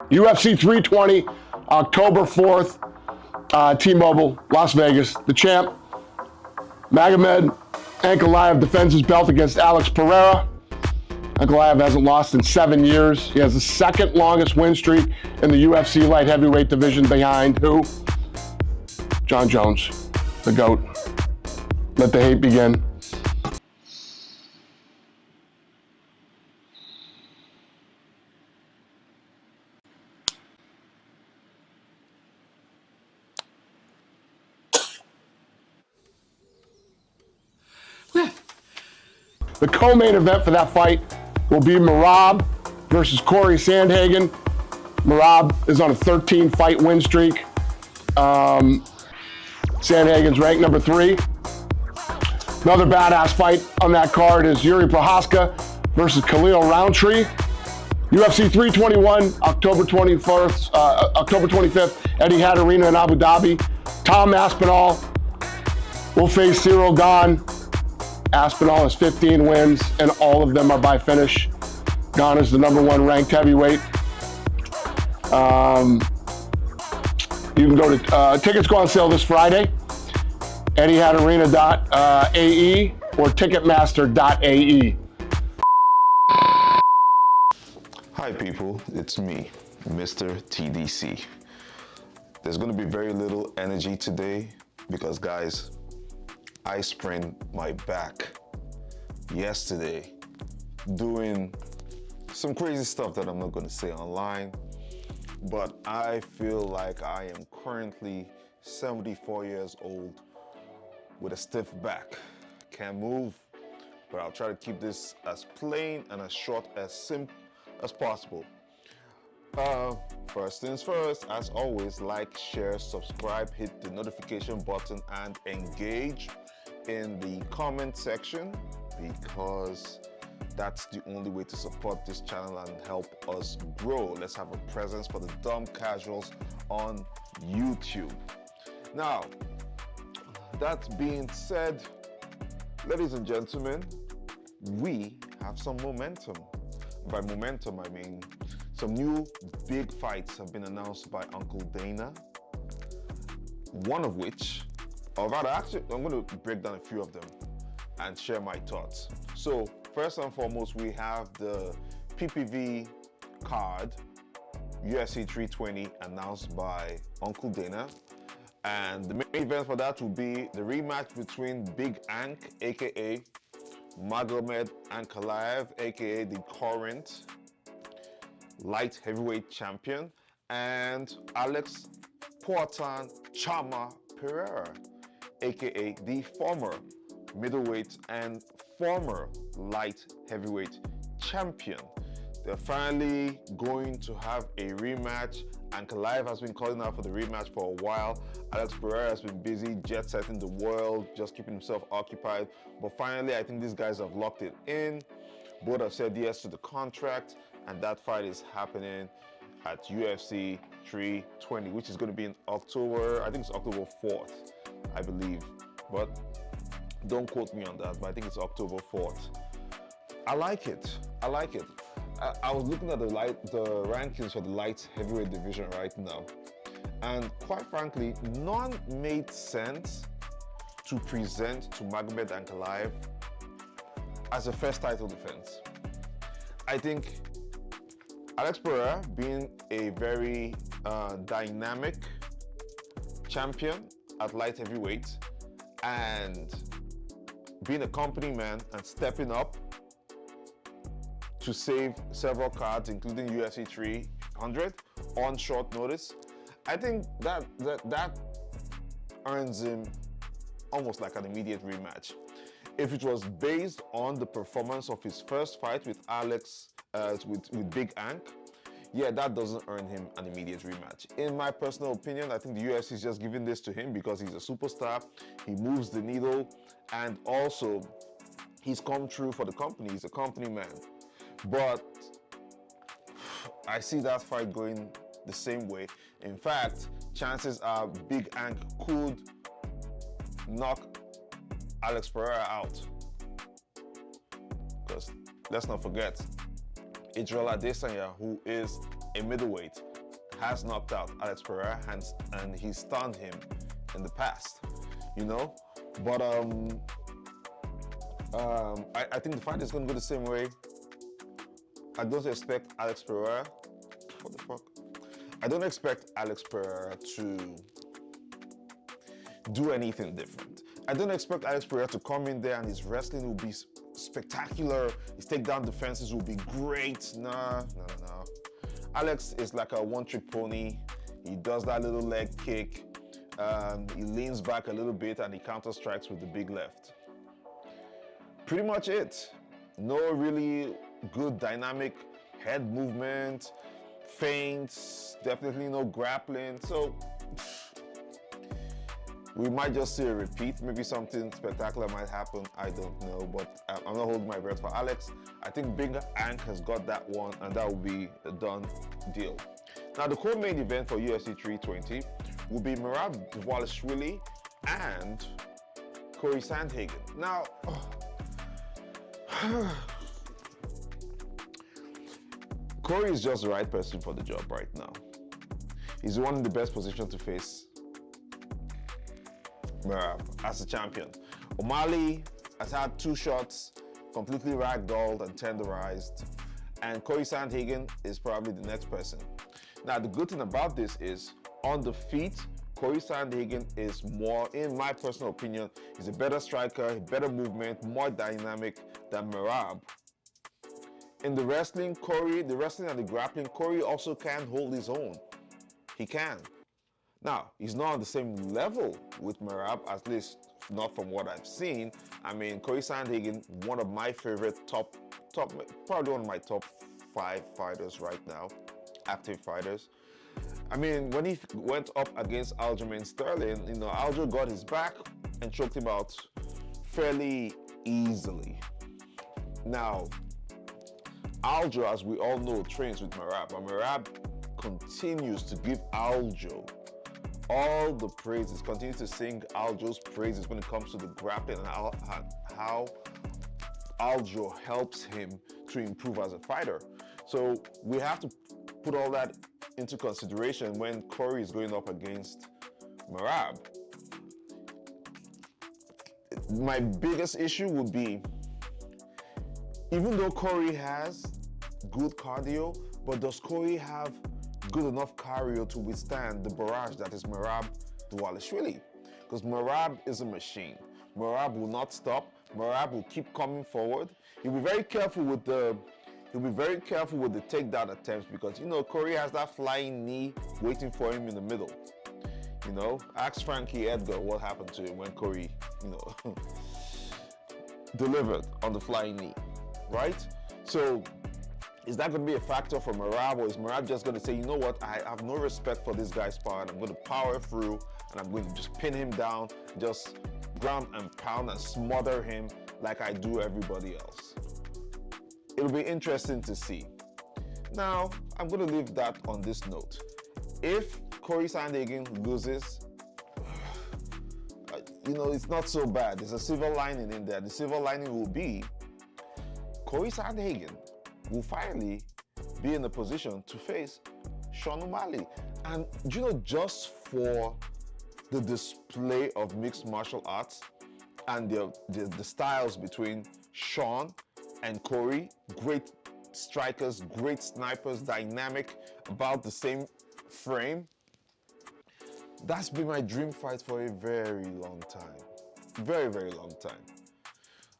UFC 320, October 4th, T-Mobile, Las Vegas. The champ, Magomed Ankalayev, defends his belt against Alex Pereira. Ankalayev hasn't lost in 7 years. He has the second longest win streak in the UFC light heavyweight division behind who? John Jones, the GOAT. Let the hate begin. The co-main event for that fight will be Merab versus Cory Sandhagen. Merab is on a 13-fight win streak. Sandhagen's ranked number 3. Another badass fight on that card is Yuri Prohaska versus Khalil Roundtree. UFC 321, October 25th, Etihad Arena in Abu Dhabi. Tom Aspinall will face Cyril Gane. Aspinall has 15 wins, and all of them are by finish. Gane is the number 1 ranked heavyweight. You can go to, tickets go on sale this Friday. EtihadArena.ae or Ticketmaster.ae. Hi people, it's me, Mr. TDC. There's going to be very little energy today because guys, I sprained my back yesterday doing some crazy stuff that I'm not going to say online, but I feel like I am currently 74 years old with a stiff back. Can't move, but I'll try to keep this as plain and as short, as simple as possible. First things first, as always, like, share, subscribe, hit the notification button, and engage in the comment section because that's the only way to support this channel and help us grow. Let's have a presence for the dumb casuals on YouTube. Now, that being said, ladies and gentlemen, we have some momentum. By momentum, I mean some new big fights have been announced by Uncle Dana, one of which, or rather, actually, I'm going to break down a few of them and share my thoughts. So, first and foremost, we have the PPV card, UFC 320, announced by Uncle Dana. And the main event for that will be the rematch between Big Ank, aka Magomed Ankalayev, aka the current light heavyweight champion, and Alex Poatan Chama Pereira, aka the former middleweight and former light heavyweight champion. They're finally going to have a rematch. Ankalayev has been calling out for the rematch for a while. Alex Pereira has been busy jet-setting the world, just keeping himself occupied. But finally, I think these guys have locked it in. Both have said yes to the contract, and that fight is happening at UFC 320, which is going to be in October. I think it's October 4th, I believe. But don't quote me on that, but I think it's October 4th. I like it. I like it. I was looking at the rankings for the light heavyweight division right now, and quite frankly, none made sense to present to Magomed Ankalayev as a first title defense. I think Alex Pereira, being a very dynamic champion at light heavyweight and being a company man and stepping up to save several cards, including UFC 300 on short notice, I think that earns him almost like an immediate rematch. If it was based on the performance of his first fight with Alex, with Big Ank, yeah, that doesn't earn him an immediate rematch. In my personal opinion, I think the UFC is just giving this to him because he's a superstar, he moves the needle, and also he's come true for the company. He's a company man. But I see that fight going the same way. In fact, chances are Big Ank could knock Alex Pereira out. Because let's not forget, Israel Adesanya, who is a middleweight, has knocked out Alex Pereira and he stunned him in the past, you know. But I think the fight is going to go the same way. I don't expect Alex Pereira. What the fuck? I don't expect Alex Pereira to do anything different. I don't expect Alex Pereira to come in there and his wrestling will be spectacular. His takedown defenses will be great. Nah. Alex is like a one-trick pony. He does that little leg kick. He leans back a little bit and he counter strikes with the big left. Pretty much it. No really good dynamic head movement, feints, definitely no grappling. So we might just see a repeat. Maybe something spectacular might happen. I don't know, but I'm not holding my breath for Alex. I think Big Ank has got that one, and that will be a done deal. Now, the co-main event for UFC 320 will be Merab Dvalishvili and Cory Sandhagen. Now, Cory is just the right person for the job right now. He's the one in the best position to face Merab as a champion. O'Malley has had 2 shots, completely ragdolled and tenderized, and Cory Sandhagen is probably the next person. Now, the good thing about this is, on the feet, Cory Sandhagen is more, in my personal opinion, he's a better striker, better movement, more dynamic than Merab. In the wrestling, the wrestling and the grappling, Cory also can hold his own. He can. Now, he's not on the same level with Merab, at least not from what I've seen. I mean, Cory Sandhagen, one of my favorite probably one of my top 5 fighters right now, active fighters. I mean, when he went up against Aljamain Sterling, you know, Aljo got his back and choked him out fairly easily. Now, Aljo, as we all know, trains with Merab, and Merab continues to give Aljo all the praises, continues to sing Aljo's praises when it comes to the grappling and how Aljo helps him to improve as a fighter. So we have to put all that into consideration when Cory is going up against Merab. My biggest issue would be, even though Cory has good cardio, but does Cory have good enough cardio to withstand the barrage that is Merab Dvalishvili? Because Merab is a machine. Merab will not stop. Merab will keep coming forward. He'll be very careful with the takedown attempts, because, you know, Cory has that flying knee waiting for him in the middle. You know, ask Frankie Edgar what happened to him when Cory, you know, delivered on the flying knee, right? So is that going to be a factor for Merab, or is Merab just going to say, you know what, I have no respect for this guy's power, and I'm going to power through, and I'm going to just pin him down, just ground and pound and smother him like I do everybody else? It'll be interesting to see. Now, I'm going to leave that on this note. If Cory Sandhagen loses, you know, it's not so bad. There's a silver lining in there. The silver lining will be Cory Sandhagen will finally be in a position to face Sean O'Malley. And you know, just for the display of mixed martial arts and the styles between Sean and Cory, great strikers, great snipers, dynamic, about the same frame. That's been my dream fight for a very long time. Very, very long time.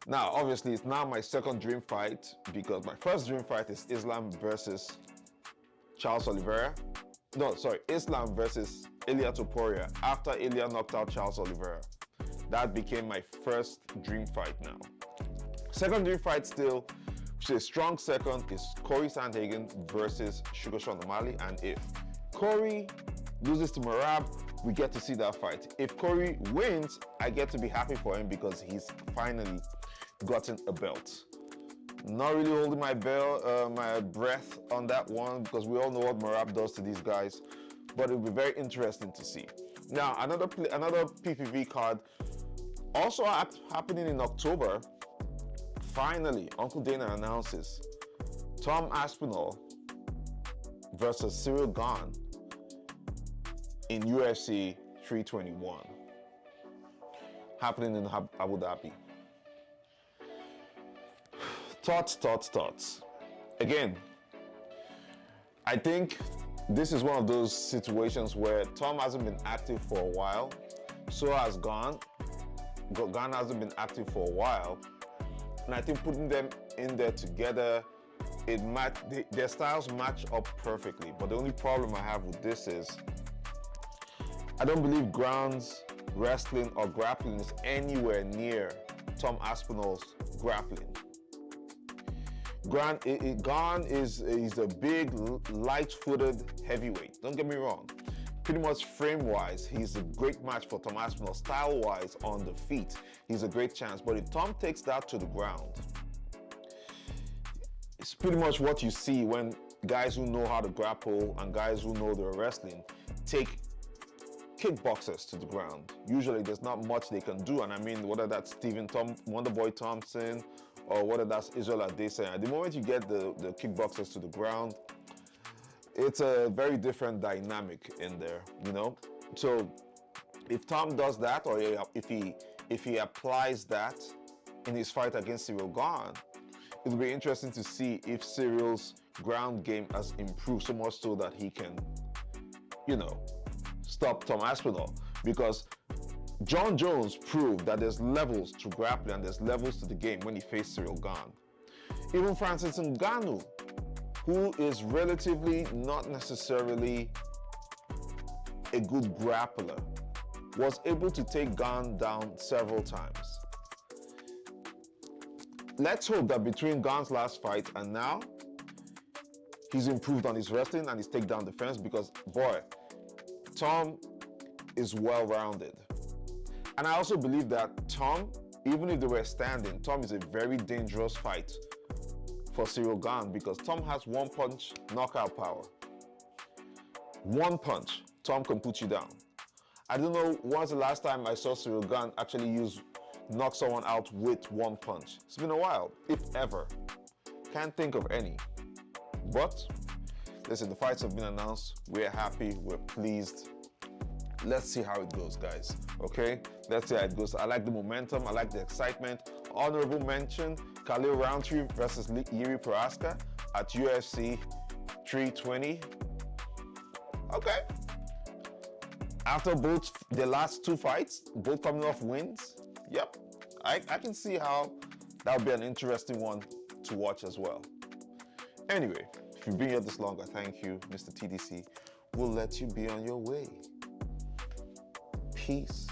Now, obviously, it's now my second dream fight, because my first dream fight is Islam versus Charles Oliveira. No, sorry, Islam versus Ilia Topuria, after Ilia knocked out Charles Oliveira. That became my first dream fight now. Second dream fight still, which is a strong second, is Cory Sandhagen versus Sugar Sean O'Malley. And if Cory loses to Merab, we get to see that fight. If Cory wins, I get to be happy for him, because he's finally gotten a belt. Not really holding my breath on that one, because we all know what Merab does to these guys, but it'll be very interesting to see. Now, another PPV card also happening in October. Finally, Uncle Dana announces Tom Aspinall versus Cyril Gane in UFC 321, happening in Abu Dhabi. Thoughts. Again, I think this is one of those situations where Tom hasn't been active for a while, so has Gon. Gon hasn't been active for a while, and I think putting them in there together, their styles match up perfectly. But the only problem I have with this is, I don't believe grounds wrestling or grappling is anywhere near Tom Aspinall's grappling. Gon is a big, light-footed heavyweight. Don't get me wrong. Pretty much frame-wise, he's a great match for Tom Aspinall. Style-wise, on the feet, he's a great chance. But if Tom takes that to the ground, it's pretty much what you see when guys who know how to grapple and guys who know their wrestling take kickboxers to the ground. Usually there's not much they can do, and I mean, whether that's Wonderboy Thompson, or whether that's Israel Adesanya. The moment you get the kickboxers to the ground, it's a very different dynamic in there, you know? So if Tom does that, or if he applies that in his fight against Ciryl Gane, it'll be interesting to see if Cyril's ground game has improved so much so that he can, you know, stop Tom Aspinall. Because John Jones proved that there's levels to grappling and there's levels to the game when he faced Ciryl Gane. Even Francis Ngannou, who is relatively not necessarily a good grappler, was able to take Gane down several times. Let's hope that between Gane's last fight and now, he's improved on his wrestling and his takedown defense, because boy, Tom is well-rounded. And I also believe that Tom, even if they were standing, Tom is a very dangerous fight for Ciryl Gane, because Tom has one-punch knockout power. One punch, Tom can put you down. I don't know when's the last time I saw Ciryl Gane actually knock someone out with one punch. It's been a while, if ever. Can't think of any. But listen, the fights have been announced. We're happy, we're pleased. Let's see how it goes, guys. Okay? Let's see how it goes. I like the momentum, I like the excitement. Honorable mention, Khalil Roundtree versus Jiri Prochazka at UFC 320. Okay. After both the last two fights, both coming off wins, yep, I can see how that would be an interesting one to watch as well. Anyway, if you've been here this long, I thank you, Mr. TDC. We'll let you be on your way. Peace.